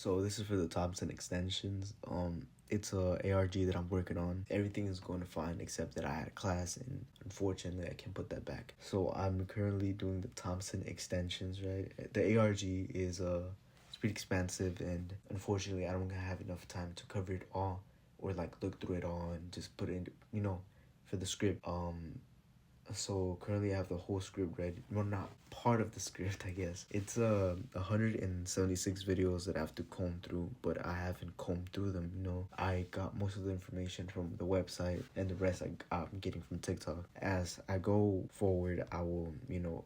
So this is for the Thompson extensions. It's a ARG that I'm working on. Everything is going fine except that I had a class and unfortunately I can't put that back. So I'm currently doing the Thompson extensions, right? The ARG is it's pretty expansive and unfortunately I don't have enough time to cover it all or like look through it all and just put it in, for the script. So currently I have the whole script ready. Well, not part of the script, I guess. It's 176 videos that I have to comb through, but I haven't combed through them. I got most of the information from the website and the rest I'm getting from TikTok. As I go forward, I will,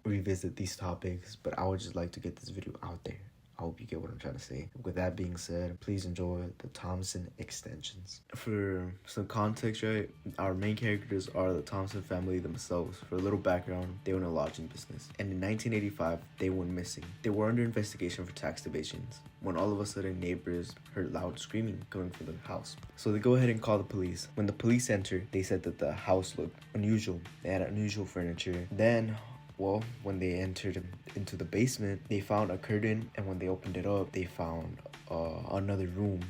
revisit these topics, but I would just like to get this video out there. I hope you get what I'm trying to say. With that being said, please enjoy the Thompson extensions. For some context, right, our main characters are the Thompson family themselves. For a little background, they own a lodging business. And in 1985, they went missing. They were under investigation for tax evasions when all of a sudden neighbors heard loud screaming coming from the house. So they go ahead and call the police. When the police entered, they said that the house looked unusual. They had unusual furniture. Then when they entered into the basement, they found a curtain, and when they opened it up, they found another room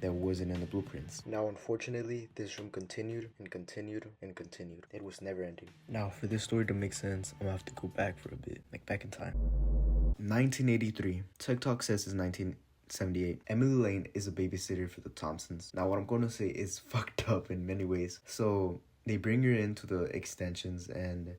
that wasn't in the blueprints. Now, unfortunately, this room continued and continued and continued. It was never ending. Now, for this story to make sense, I'm gonna have to go back for a bit, like back in time. 1983. TikTok says it's 1978. Emily Lane is a babysitter for the Thompsons. Now, what I'm going to say is fucked up in many ways. So, they bring her into the extensions and,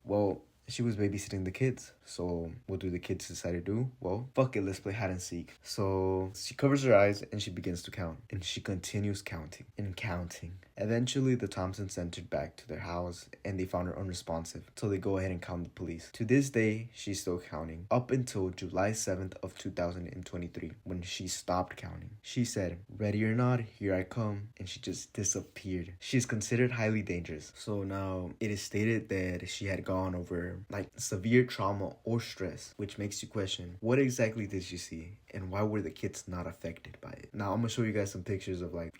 she was babysitting the kids. So what do the kids decide to do? Well, fuck it, let's play hide and seek. So she covers her eyes and she begins to count. And she continues counting and counting. Eventually, the Thompsons entered back to their house and they found her unresponsive. So they go ahead and call the police. To this day, she's still counting. Up until July 7th of 2023, when she stopped counting. She said, "Ready or not, here I come." And she just disappeared. She's considered highly dangerous. So now it is stated that she had gone over like severe trauma or stress, which makes you question, what exactly did she see and why were the kids not affected by it? Now I'm gonna show you guys some pictures of her,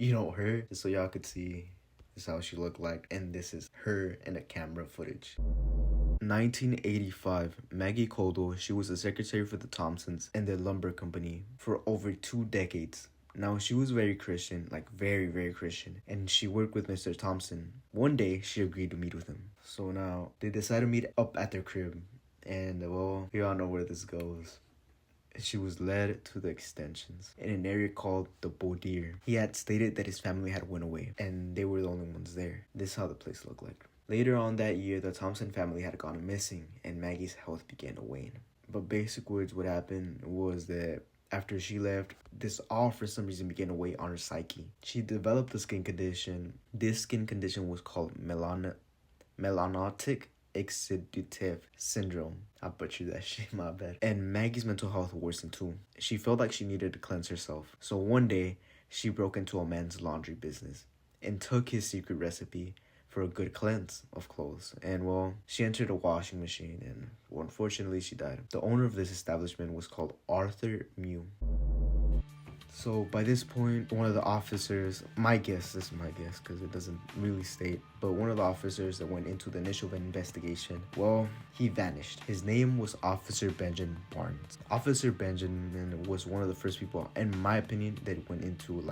just so y'all could see this is how she looked like, and this is her and the camera footage. 1985, Maggie Codell, she was a secretary for the Thompsons and their lumber company for over 2 decades. Now, she was very Christian, like very, very Christian, and she worked with Mr. Thompson. One day, she agreed to meet with him. So now, they decided to meet up at their crib, and you all know where this goes. She was led to the extensions in an area called the Boudier. He had stated that his family had went away, and they were the only ones there. This is how the place looked like. Later on that year, the Thompson family had gone missing, and Maggie's health began to wane. But basic words, what happened was that after she left, this all for some reason began to weigh on her psyche. She developed a skin condition. This skin condition was called melanotic exudative syndrome. I butchered that shit, my bad. And Maggie's mental health worsened too. She felt like she needed to cleanse herself. So one day, she broke into a man's laundry business and took his secret recipe for a good cleanse of clothes. And she entered a washing machine and unfortunately she died. The owner of this establishment was called Arthur Mew. So by this point, one of the officers, this is my guess because it doesn't really state, but one of the officers that went into the initial investigation, he vanished. His name was Officer Benjamin Barnes. Officer Benjamin was one of the first people, in my opinion, that went into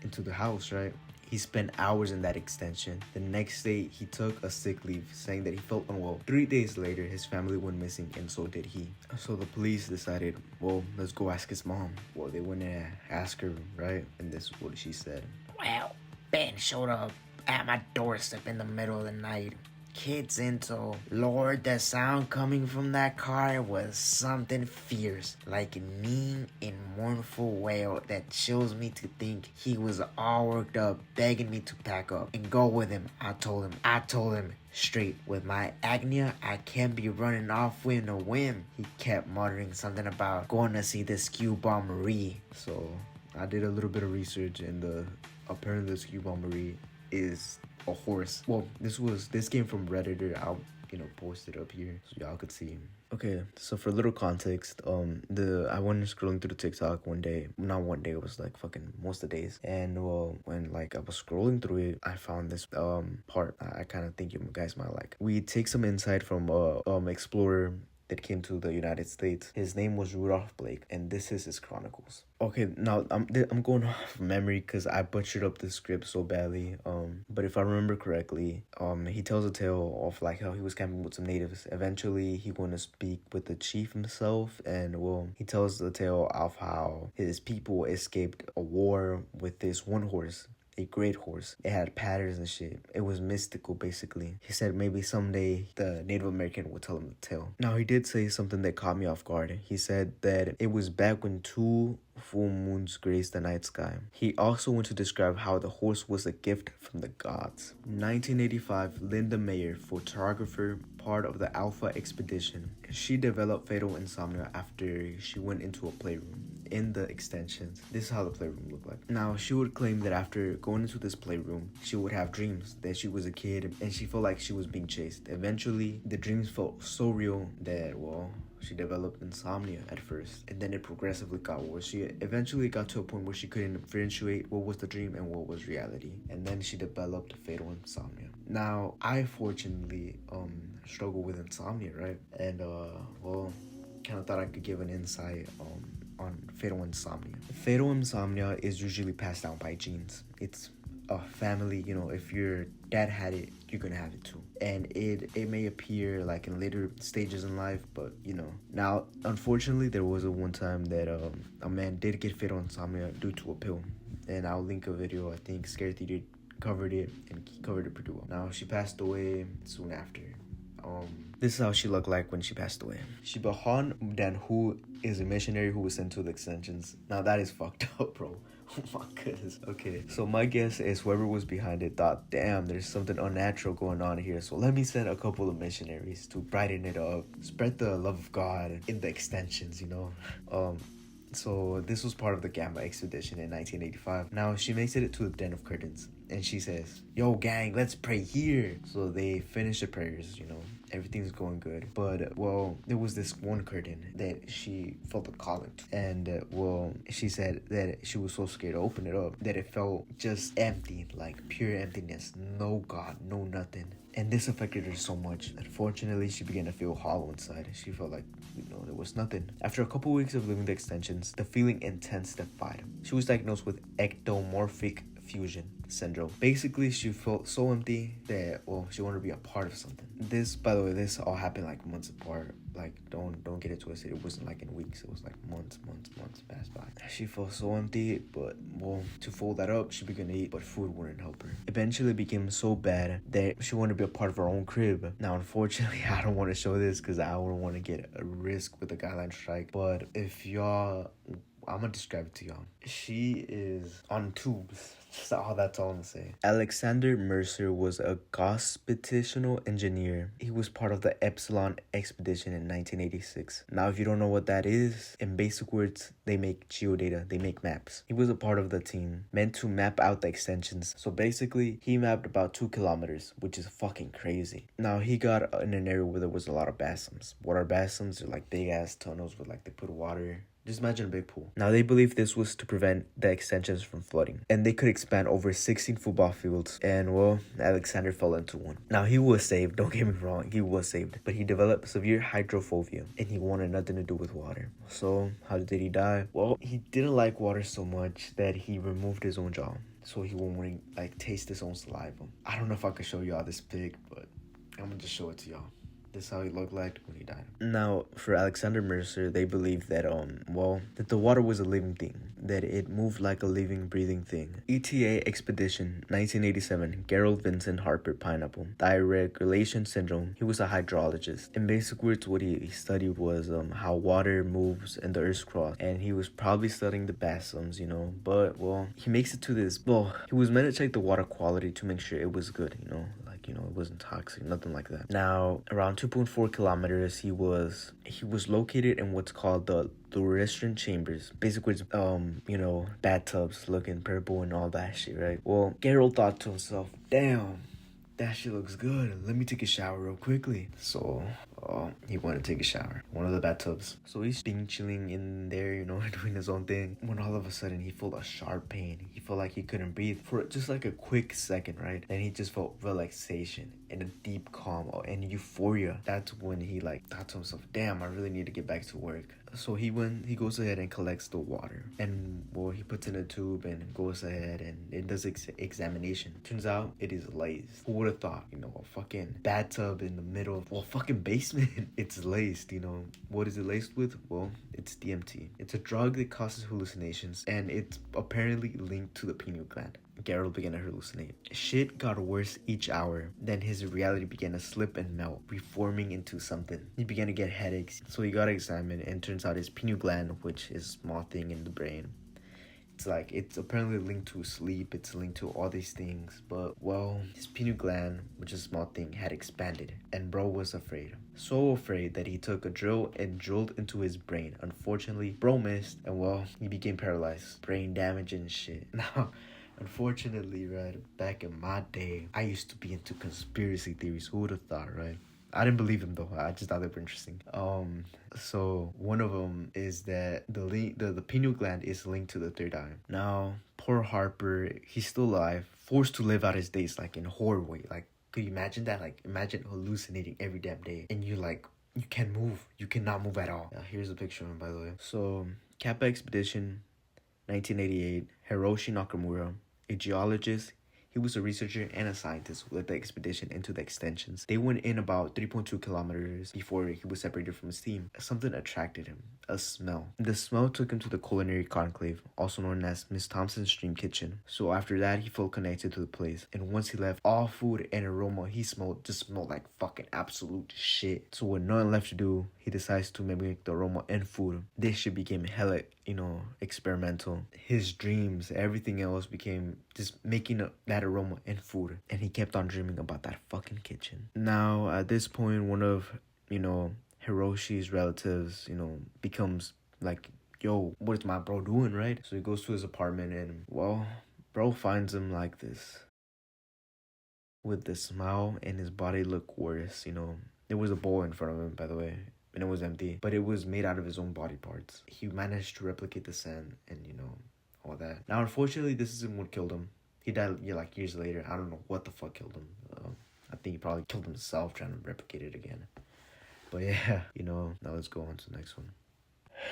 into the house, right? He spent hours in that extension. The next day, he took a sick leave, saying that he felt unwell. 3 days later, his family went missing, and so did he. So the police decided, let's go ask his mom. They went and asked her, right? And this is what she said. "Well, Ben showed up at my doorstep in the middle of the night. Kids into, Lord, the sound coming from that car was something fierce, like a mean and mournful wail that chills me to think he was all worked up, begging me to pack up and go with him. I told him straight, with my agnia, I can't be running off with no whim. He kept muttering something about going to see the Skew Bomberie." So I did a little bit of research, and apparently the Skew Bomberie is a horse. This came from Redditor. I'll post it up here so y'all could see. Okay, so for a little context, I went scrolling through the TikTok one day. Not one day, it was like fucking most of the days. And when I was scrolling through it, I found this part I kind of think you guys might like. We take some insight from explorer that came to the United States. His name was Rudolph Blake, and this is his chronicles. Okay, now I'm going off memory because I butchered up the script so badly. But if I remember correctly, he tells a tale of like how he was camping with some natives. Eventually, he going to speak with the chief himself, and well, he tells the tale of how his people escaped a war with this one horse, a great horse. It had patterns and shit. It was mystical, basically. He said maybe someday the Native American would tell him the tale. Now, he did say something that caught me off guard. He said that it was back when 2 full moons graced the night sky. He also went to describe how the horse was a gift from the gods. 1985, Linda Mayer, photographer, part of the Alpha expedition. She developed fatal insomnia after she went into a playroom. In the extensions, this is how the playroom looked like. Now, she would claim that after going into this playroom, she would have dreams that she was a kid and she felt like she was being chased. Eventually, the dreams felt so real that, well, she developed insomnia at first, and then it progressively got worse. She eventually got to a point where she couldn't differentiate what was the dream and what was reality, and then she developed fatal insomnia. Now, I fortunately struggle with insomnia, right? And well, kind of thought I could give an insight on fatal insomnia. Fatal insomnia is usually passed down by genes. It's a family, you know, if your dad had it, you're gonna have it too. And it may appear like in later stages in life, but you know. Now, unfortunately, there was a one time that a man did get fatal insomnia due to a pill. And I'll link a video, I think Scary Theater covered it, and he covered it pretty well. Now, she passed away soon after. This is how she looked like when she passed away. Shibahan Dan, who is a missionary who was sent to the extensions. Now that is fucked up, bro. Oh my goodness. Okay, so my guess is whoever was behind it thought, damn, there's something unnatural going on here. So let me send a couple of missionaries to brighten it up, spread the love of God in the extensions, you know. So this was part of the Gamma expedition in 1985. Now she makes it to the Den of Curtains, and she says, yo gang, let's pray here. So they finish the prayers, you know, everything's going good. But well, there was this one curtain that she felt a calling to. And well, she said that she was so scared to open it up that it felt just empty, like pure emptiness. No God, no nothing. And this affected her so much. Unfortunately, she began to feel hollow inside. She felt like, you know, there was nothing. After a couple weeks of living the extensions, the feeling intensified. She was diagnosed with ectomorphic fusion syndrome. Basically, she felt so empty that, well, she wanted to be a part of something. This, by the way, this all happened like months apart. Like, don't get it twisted. It wasn't like in weeks. It was like months passed by. She felt so empty, but well, to fold that up, she began to eat, but food wouldn't help her. Eventually, it became so bad that she wanted to be a part of her own crib. Now, unfortunately, I don't want to show this because I wouldn't want to get a risk with the guideline strike. But if y'all, I'm gonna describe it to y'all. She is on tubes. That's all I'm gonna say. Alexander Mercer was a gospitational engineer. He was part of the Epsilon expedition in 1986. Now, if you don't know what that is, in basic words, they make geodata, they make maps. He was a part of the team meant to map out the extensions. So basically, he mapped about 2 kilometers, which is fucking crazy. Now, he got in an area where there was a lot of basins. What are basins? They're like big ass tunnels where like they put water. Just imagine a big pool. Now, they believe this was to prevent the extensions from flooding. And they could expand over 16 football fields. And, well, Alexander fell into one. Now, he was saved. Don't get me wrong. He was saved. But he developed severe hydrophobia. And he wanted nothing to do with water. So, how did he die? Well, he didn't like water so much that he removed his own jaw. So he won't, like, taste his own saliva. I don't know if I could show y'all this pic, but I'm gonna just show it to y'all. This is how he looked like when he died. Now, for Alexander Mercer, they believe that, that the water was a living thing. That it moved like a living, breathing thing. ETA Expedition, 1987, Gerald Vincent Harper Pineapple. Diregulation Syndrome. He was a hydrologist. In basic words, what he studied was how water moves in the Earth's crust. And he was probably studying the basins, you know. But, well, he makes it to this. Well, he was meant to check the water quality to make sure it was good, you know. You know, it wasn't toxic, nothing like that. Now, around 2.4 kilometers, he was located in what's called the fluorescent chambers. Basically, you know, bathtubs looking purple and all that shit, right? Well, Gerald thought to himself, damn, that shit looks good. Let me take a shower real quickly. So, he wanted to take a shower. One of the bathtubs. So he's being chilling in there, you know, doing his own thing. When all of a sudden he felt a sharp pain. He felt like he couldn't breathe for just like a quick second, right? Then he just felt relaxation and a deep calm and euphoria. That's when he like thought to himself, damn, I really need to get back to work. So he goes ahead and collects the water, and well, he puts in a tube and goes ahead and it does examination. Turns out it is laced. Who would have thought? You know, a fucking bathtub in the middle of a fucking basement. It's laced. You know, what is it laced with? Well, it's DMT. It's a drug that causes hallucinations, and it's apparently linked to the pineal gland. Gerald began to hallucinate. Shit got worse each hour. Then his reality began to slip and melt, reforming into something. He began to get headaches, so he got examined, and turns out his pineal gland, which is a small thing in the brain, it's apparently linked to sleep, it's linked to all these things, but well, his pineal gland, which is a small thing, had expanded, and bro was afraid. So afraid that he took a drill and drilled into his brain. Unfortunately, bro missed, and well, he became paralyzed. Brain damage and shit. Now, unfortunately, right, back in my day, I used to be into conspiracy theories. Who would have thought, right? I didn't believe them though. I just thought they were interesting. So one of them is that the pineal gland is linked to the third eye. Now, poor Harper, he's still alive, forced to live out his days like in a horror way. Like, could you imagine that? Like, imagine hallucinating every damn day, and you can't move. You cannot move at all. Here's a picture of him, by the way. So, Kappa Expedition, 1988. Hiroshi Nakamura, a geologist. He was a researcher and a scientist who led the expedition into the extensions. They went in about 3.2 kilometers before he was separated from his team. Something attracted him, a smell. The smell took him to the culinary conclave, also known as Miss Thompson's Dream Kitchen. So after that, he felt connected to the place. And once he left, all food and aroma he smelled just smelled like fucking absolute shit. So with nothing left to do, he decides to mimic the aroma in food. This shit became hella, experimental. His dreams, everything else became just making that aroma in food. And he kept on dreaming about that fucking kitchen. Now, at this point, one of, Hiroshi's relatives, becomes like, yo, what is my bro doing, right? So he goes to his apartment and, well, bro finds him like this. With the smile and his body looked worse, There was a bowl in front of him, by the way, and it was empty, but it was made out of his own body parts. He managed to replicate the scent and, all that. Now, unfortunately, this isn't what killed him. He died, years later. I don't know what the fuck killed him. I think he probably killed himself trying to replicate it again. But yeah, now let's go on to the next one.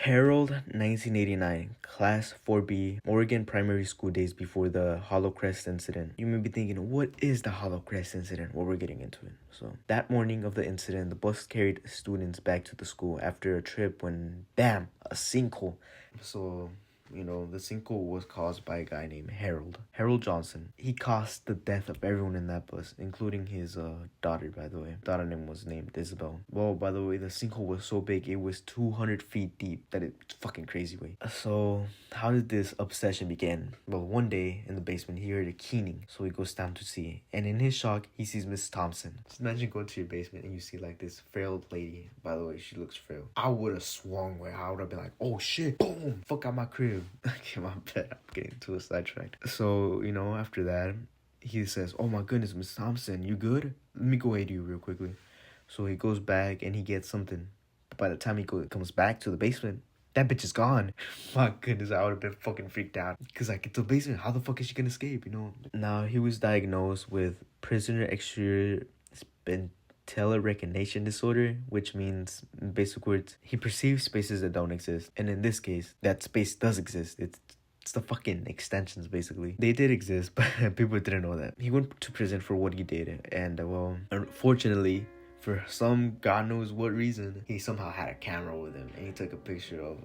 Harold, 1989, Class 4B, Oregon primary school days before the Hollow Crest incident. You may be thinking, what is the Hollow Crest incident? Well, we're getting into it. So, that morning of the incident, the bus carried students back to the school after a trip when, bam, a sinkhole. So, the sinkhole was caused by a guy named Harold Johnson. He caused the death of everyone in that bus, including his daughter, by the way. Daughter name was named Isabel. Well, by the way, the sinkhole was so big, it was 200 feet deep. That it's fucking crazy way. So, how did this obsession begin? Well, one day in the basement, he heard a keening, so he goes down to see. And in his shock, he sees Miss Thompson. Just imagine going to your basement and you see like this frail lady. By the way, she looks frail. I would have swung where I would have been like, oh shit, boom, fuck out my crib. Okay, my bad. I'm getting too sidetracked. So, after that, he says, oh my goodness, Miss Thompson, you good? Let me go aid you real quickly. So he goes back and he gets something. But by the time he comes back to the basement, that bitch is gone. My goodness, I would have been fucking freaked out. Because it's a basement. How the fuck is she gonna escape, Now, he was diagnosed with prisoner exterior telerecognition disorder, which means, in basic words, he perceives spaces that don't exist. And in this case, that space does exist. It's the fucking extensions, basically. They did exist, but people didn't know that. He went to prison for what he did. And, well, unfortunately, for some God knows what reason, he somehow had a camera with him. And he took a picture of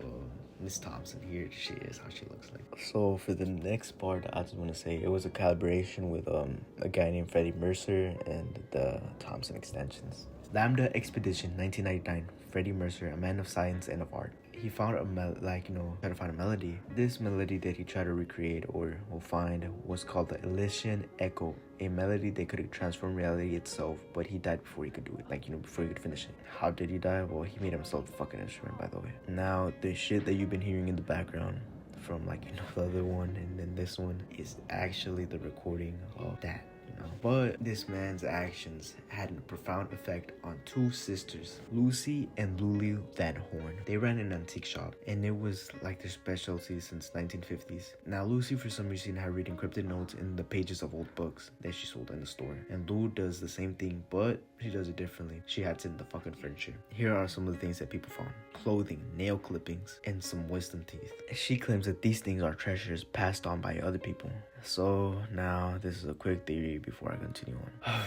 Miss Thompson. Here she is, how she looks like. So, for the next part, I just want to say it was a collaboration with a guy named Freddie Mercer and the Thompson extensions. Lambda Expedition, 1999. Freddie Mercer, a man of science and of art. He found tried to find a melody. This melody that he tried to recreate or find was called the Elysian Echo, a melody that could transform reality itself, but he died before he could do it, before he could finish it. How did he die? Well, he made himself a fucking instrument, by the way. Now, the shit that you've been hearing in the background from the other one and then this one is actually the recording of that. know. But this man's actions had a profound effect on two sisters, Lucy and Lulu Van Horn. They ran an antique shop, and it was like their specialty since 1950s. Now, Lucy, for some reason, had read encrypted notes in the pages of old books that she sold in the store. And Lou does the same thing, but she does it differently. She hides it in the fucking furniture. Here are some of the things that people found: clothing, nail clippings, and some wisdom teeth. She claims that these things are treasures passed on by other people. So now this is a quick theory before I continue on.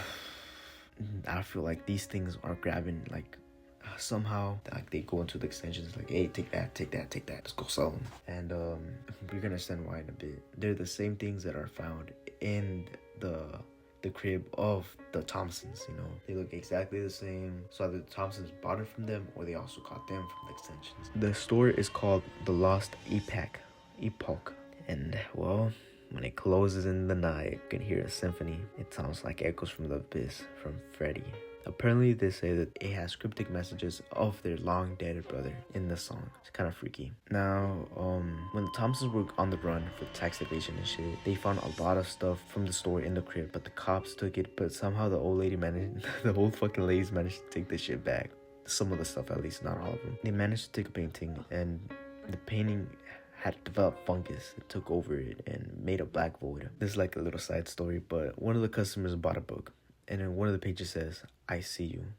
I feel like these things are grabbing, like, somehow, like, they go into the extensions like, hey, take that, let's go sell them. And you're gonna understand why in a bit. They're the same things that are found in the crib of the Thompsons, you know. They look exactly the same. So either the Thompsons bought it from them, or they also got them from the extensions. The store is called The Lost Epoch. And, well, when it closes in the night, you can hear a symphony. It sounds like echoes from the abyss from Freddy. Apparently, they say that it has cryptic messages of their long dead brother in the song. It's kind of freaky. Now, when the Thompsons were on the run for tax evasion and shit, they found a lot of stuff from the store in the crib, but the cops took it. But somehow the old lady managed, the old fucking ladies managed to take the shit back. Some of the stuff, at least, not all of them. They managed to take a painting, and the painting had developed fungus. It took over it and made a black void. This is like a little side story, but one of the customers bought a book, and in one of the pages says, "I see you."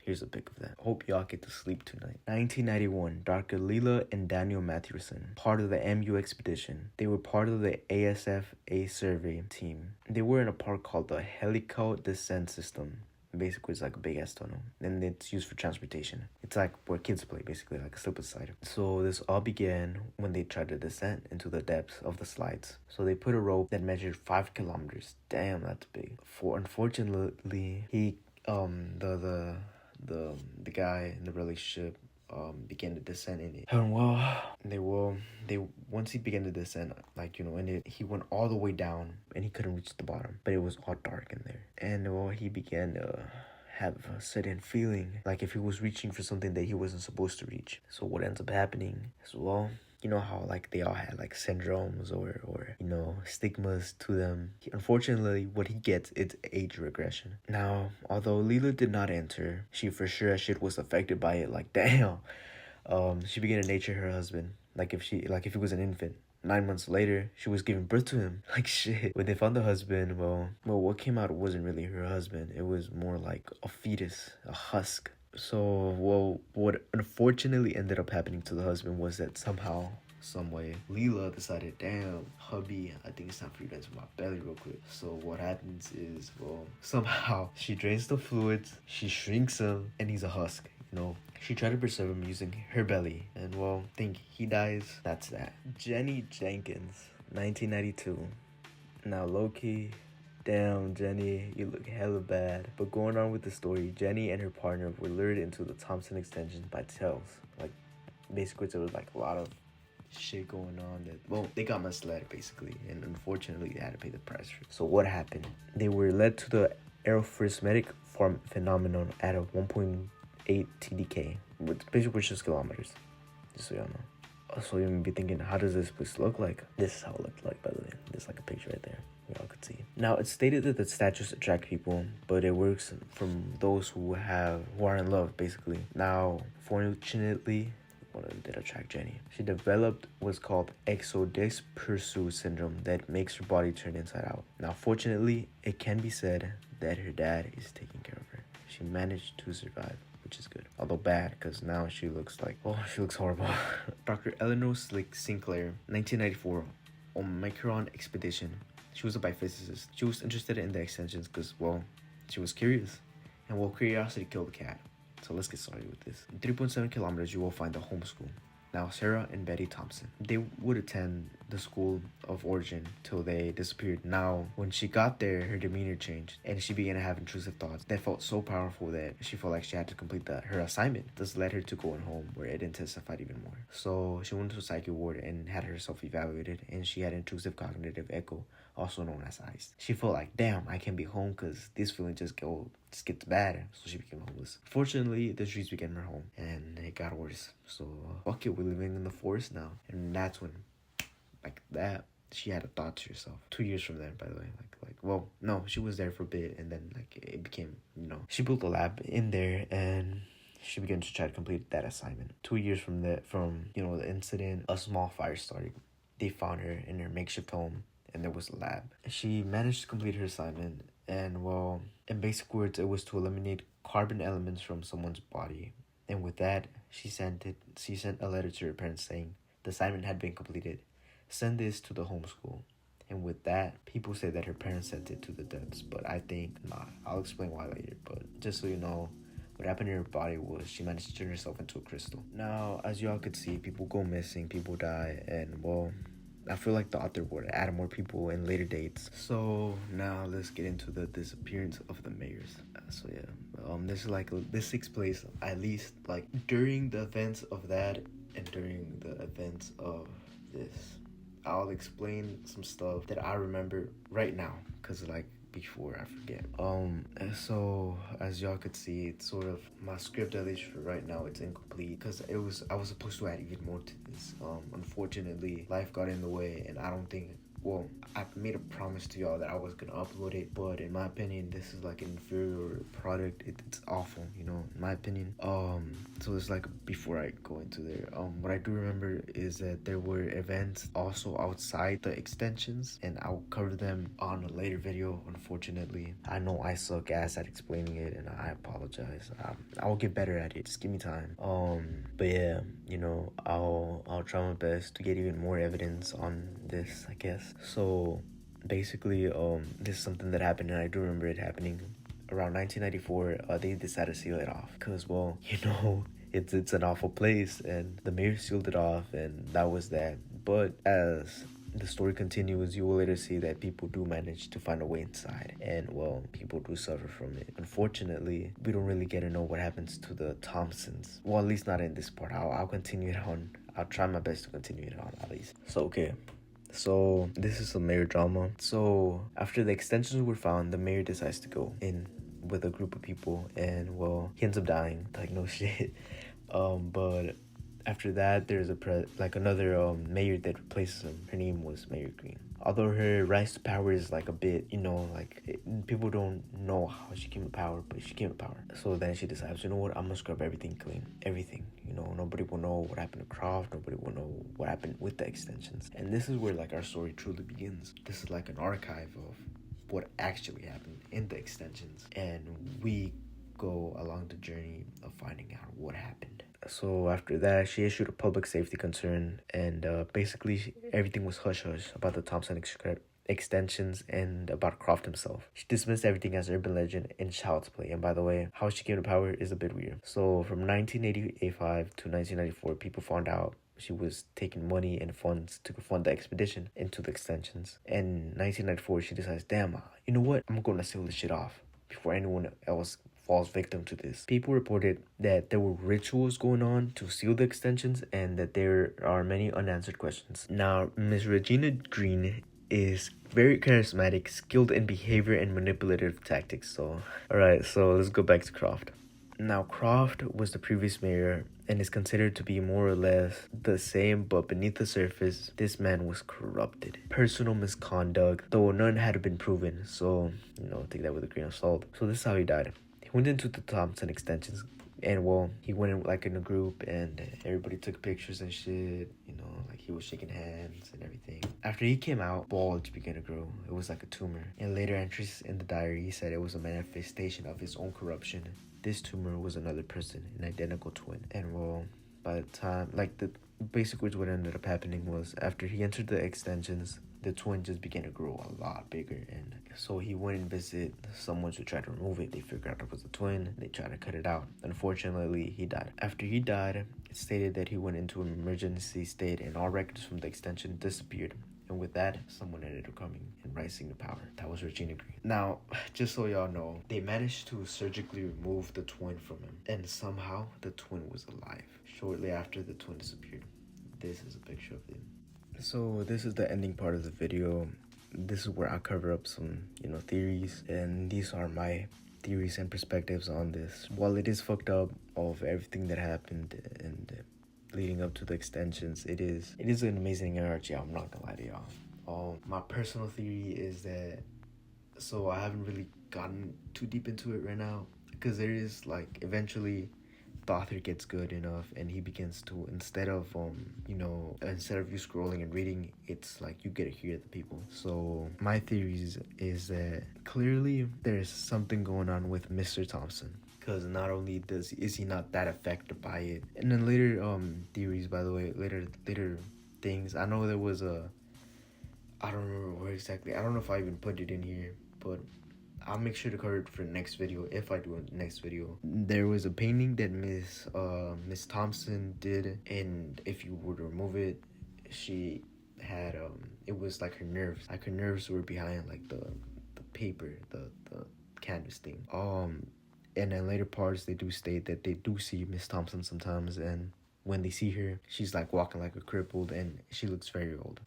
Here's a pic of that. Hope y'all get to sleep tonight. 1991, Dr. Leela and Daniel Matthewson, part of the MU expedition. They were part of the ASFA survey team. They were in a park called the Helical Descent System. Basically, it's like a big ass tunnel, and it's used for transportation. It's like where kids play, basically, like a slip and slide. So this all began when they tried to descend into the depths of the slides. So they put a rope that measured 5 kilometers. Damn, that's big. Unfortunately, he the guy in the relationship began to descend in it. And they once he began to descend, like, you know, and he went all the way down and he couldn't reach the bottom, but it was all dark in there. And well, he began to have a certain feeling like if he was reaching for something that he wasn't supposed to reach. So what ends up happening is, well, you know how like they all had like syndromes or you know, stigmas to them. Unfortunately, what he gets, it's age regression. Now, although Leela did not enter, she for sure as shit was affected by it. Like, damn. She began to nature her husband like if he was an infant. 9 months later, she was giving birth to him. Like, shit. When they found the husband, well, what came out wasn't really her husband. It was more like a fetus, a husk. So, well, what unfortunately ended up happening to the husband was that somehow, some way, Leela decided, damn, hubby, I think it's time for you to enter my belly real quick. So what happens is, well, somehow she drains the fluids, she shrinks him, and he's a husk, you know. She tried to preserve him using her belly, and well, think he dies, that's that. Jenny Jenkins, 1992. Now, low-key, damn, Jenny, you look hella bad. But going on with the story, Jenny and her partner were lured into the Thompson extension by Tells. Like, basically, there was like a lot of shit going on that, well, they got misled, basically. And unfortunately, they had to pay the price for it. So what happened? They were led to the arithmetic phenomenon at a 1.8 TDK, which basically just kilometers, just so y'all know. So you may be thinking, how does this place look like? This is how it looked like, by the way. There's like a picture right there. Y'all could see. Now, it's stated that the statues attract people, but it works from those who are in love, basically. Now, fortunately, one of them did attract Jenny. She developed what's called exodes pursuit syndrome that makes her body turn inside out. Now, fortunately, it can be said that her dad is taking care of her. She managed to survive, which is good. Although bad, because now she looks horrible. Dr. Eleanor Slick Sinclair, 1994, Omicron expedition. She was a biophysicist. She was interested in the extensions because, well, she was curious. And, well, curiosity killed the cat. So let's get started with this. In 3.7 kilometers, you will find the home school. Now, Sarah and Betty Thompson. They would attend the school of origin till they disappeared. Now, when she got there, her demeanor changed, and she began to have intrusive thoughts that felt so powerful that she felt like she had to complete her assignment. This led her to going home, where it intensified even more. So she went to a psychic ward and had herself evaluated, and she had intrusive cognitive echo, also known as ICE. She felt like, damn, I can't be home because this feeling just gets bad. So she became homeless. Fortunately, the streets became her home, and it got worse. So fuck it, we're living in the forest now. And that's when, like that, she had a thought to herself. 2 years from then, by the way, like well, no, she was there for a bit, and then like it became, she built a lab in there, and she began to try to complete that assignment. 2 years from the incident, a small fire started. They found her in her makeshift home, and there was a lab. She managed to complete her assignment, and well, in basic words, it was to eliminate carbon elements from someone's body. And with that, she sent a letter to her parents saying the assignment had been completed. Send this to the homeschool. And with that, people say that her parents sent it to the depths, but I think not. I'll explain why later, but just so you know, what happened to her body was she managed to turn herself into a crystal. Now, as y'all could see, people go missing, people die, and well, I feel like the author would add more people in later dates. So now let's get into the disappearance of the mayors. This takes place at least like during the events of that and during the events of this. I'll explain some stuff that I remember right now, cause like before I forget. So as y'all could see, it's sort of my script, at least for right now, it's incomplete because I was supposed to add even more to this. Unfortunately, life got in the way, and I don't think. Well, I made a promise to y'all that I was gonna upload it, but in my opinion, this is like an inferior product. It's awful, in my opinion. So it's like before I go into there, what I do remember is that there were events also outside the extensions, and I'll cover them on a later video. Unfortunately, I know I suck ass at explaining it, and I apologize. I will get better at it. Just give me time. But yeah, I'll try my best to get even more evidence on this, I guess. So basically, this is something that happened, and I do remember it happening around 1994. They decided to seal it off because, well, it's an awful place, and the mayor sealed it off, and that was that. But as the story continues, you will later see that people do manage to find a way inside, and well, people do suffer from it. Unfortunately, we don't really get to know what happens to the Thompsons. Well, at least not in this part. I'll continue it on. I'll try my best to continue it on, at least. So, okay. So this is some mayor drama. So after the extensions were found, the mayor decides to go in with a group of people, and well, he ends up dying. Like, no shit. But after that, there's another mayor that replaces him. Her name was Mayor Green. Although her rise to power is like a bit, people don't know how she came to power, but she came to power. So then she decides, you know what, I'm gonna scrub everything clean. Everything. Nobody will know what happened to Croft. Nobody will know what happened with the extensions. And this is where like our story truly begins. This is like an archive of what actually happened in the extensions. And we go along the journey of finding out what happened. So after that, she issued a public safety concern, and basically everything was hush-hush about the Thompson extensions and about Croft himself. She dismissed everything as urban legend and child's play. And by the way, how she came to power is a bit weird. So from 1985 to 1994, people found out she was taking money and funds to fund the expedition into the extensions. And 1994, she decides, damn, you know what? I'm going to seal this shit off before anyone else falls victim to this. People reported that there were rituals going on to seal the extensions and that there are many unanswered questions. Now, Miss Regina Green is very charismatic, skilled in behavior and manipulative tactics. So, alright, so let's go back to Croft. Now, Croft was the previous mayor and is considered to be more or less the same, but beneath the surface, this man was corrupted. Personal misconduct, though none had been proven, so, take that with a grain of salt. So this is how he died. He went into the Thompson extensions, and well, he went in a group, and everybody took pictures and shit, like he was shaking hands and everything. After he came out, bulge began to grow. It was like a tumor. In later entries in the diary, he said it was a manifestation of his own corruption. This tumor was another person, an identical twin. And well, by the time, the basic words, what ended up happening was after he entered the extensions, the twin just began to grow a lot bigger, and so he went and visited someone to try to remove it. They figured out it was a twin. They tried to cut it out. Unfortunately, he died. After he died, it stated that he went into an emergency state, and all records from the extension disappeared. And with that, someone ended up coming and rising to power. That was Regina Green. Now, just so y'all know, they managed to surgically remove the twin from him, and somehow the twin was alive. Shortly after the twin disappeared. This is a picture of him. So this is the ending part of the video. This is where I cover up some, theories, and these are my theories and perspectives on this. While it is fucked up of everything that happened and leading up to the extensions, it is an amazing energy. I'm not gonna lie to y'all. My personal theory is that So I haven't really gotten too deep into it right now, because there is like eventually the author gets good enough and he begins to, instead of instead of you scrolling and reading, it's like you get to hear the people. So my theories is that clearly there's something going on with Mr. Thompson, because not only is he not that affected by it. And then later theories, by the way, later things, I know there was I don't remember where exactly, I don't know if I even put it in here, but I'll make sure to cover it for the next video if I do a next video. There was a painting that Miss Thompson did, and if you were to remove it, she had it was like her nerves. Like her nerves were behind like the paper, the canvas thing. And then later parts they do state that they do see Miss Thompson sometimes, and when they see her, she's like walking like a crippled and she looks very old.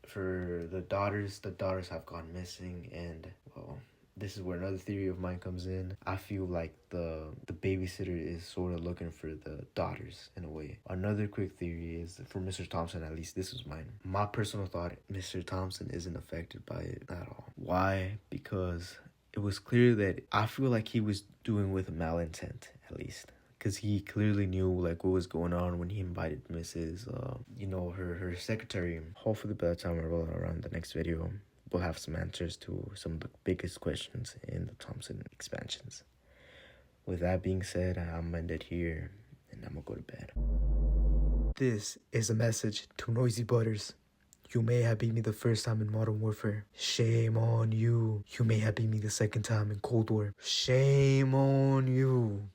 For the daughters have gone missing, and well, this is where another theory of mine comes in. I feel like the babysitter is sort of looking for the daughters in a way. Another quick theory is for Mr. Thompson, at least this was mine. My personal thought, Mr. Thompson isn't affected by it at all. Why? Because it was clear that I feel like he was doing with malintent, at least. Because he clearly knew like what was going on when he invited Mrs. Her secretary. Hopefully by the time I roll around the next video, we'll have some answers to some of the biggest questions in the Thompson expansions. With that being said, I'm end it here, and I'm gonna go to bed. This is a message to Noisy Butters. You may have beat me the first time in Modern Warfare. Shame on you. You may have beat me the second time in Cold War. Shame on you.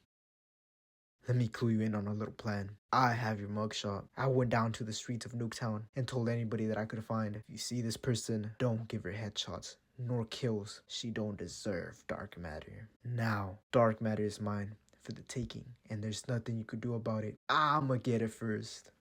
Let me clue you in on a little plan. I have your mugshot. I went down to the streets of Nuketown and told anybody that I could find, if you see this person, don't give her headshots nor kills. She don't deserve dark matter. Now, dark matter is mine for the taking, and there's nothing you could do about it. I'ma get it first.